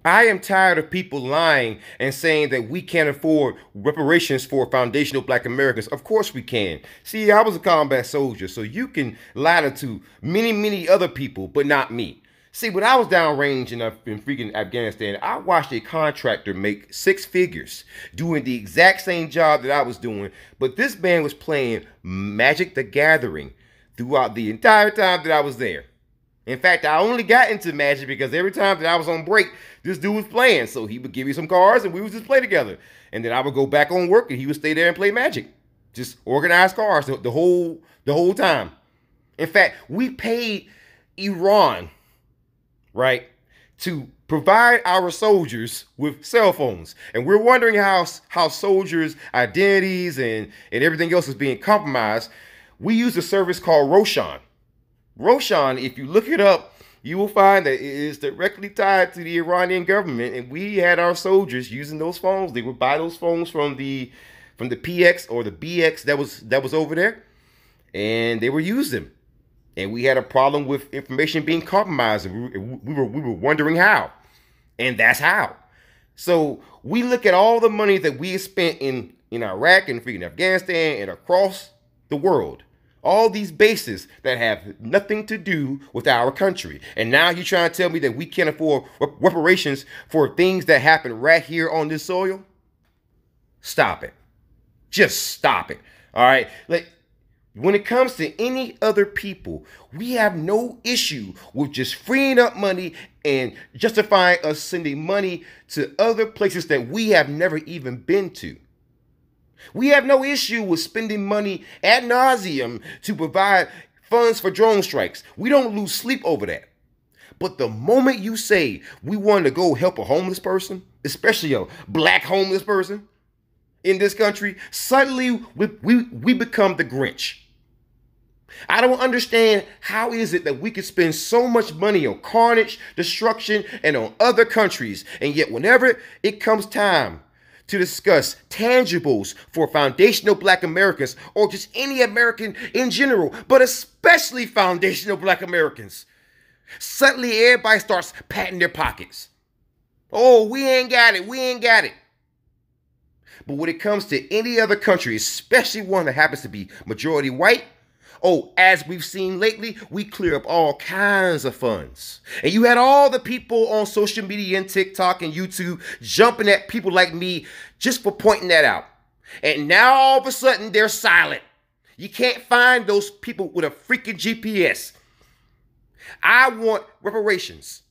I am tired of people lying and saying that we can't afford reparations for foundational black Americans. Of course we can. See, I was a combat soldier, so you can lie to many, many other people, but not me. See, when I was downrange in freaking Afghanistan, I watched a contractor make six figures doing the exact same job that I was doing, but this man was playing Magic the Gathering throughout the entire time that I was there. In fact, I only got into Magic because every time that I was on break, this dude was playing. So he would give me some cards and we would just play together. And then I would go back on work and he would stay there and play Magic. Just organize cards the whole time. In fact, we paid Iran, right, to provide our soldiers with cell phones. And we're wondering how soldiers' identities and everything else is being compromised. We use a service called Roshan. Roshan, if you look it up, you will find that it is directly tied to the Iranian government, and we had our soldiers using those phones. They would buy those phones from the PX or the BX that was over there, and they would use them. And we had a problem with information being compromised, and we were wondering how, and that's how. So we look at all the money that we have spent in Iraq and freaking Afghanistan and across the world. All these bases that have nothing to do with our country. And now you're trying to tell me that we can't afford reparations for things that happen right here on this soil? Stop it. Just stop it. All right? Like, when it comes to any other people, we have no issue with just freeing up money and justifying us sending money to other places that we have never even been to. We have no issue with spending money ad nauseum to provide funds for drone strikes. We don't lose sleep over that. But the moment you say we want to go help a homeless person, especially a black homeless person in this country, suddenly we become the Grinch. I don't understand how is it that we could spend so much money on carnage, destruction, and on other countries, and yet whenever it comes time to discuss tangibles for foundational black Americans or just any American in general, but especially foundational black Americans, suddenly everybody starts patting their pockets. Oh, we ain't got it. We ain't got it. But when it comes to any other country, especially one that happens to be majority white, oh, as we've seen lately, we clear up all kinds of funds. And you had all the people on social media and TikTok and YouTube jumping at people like me just for pointing that out. And now all of a sudden they're silent. You can't find those people with a freaking GPS. I want reparations.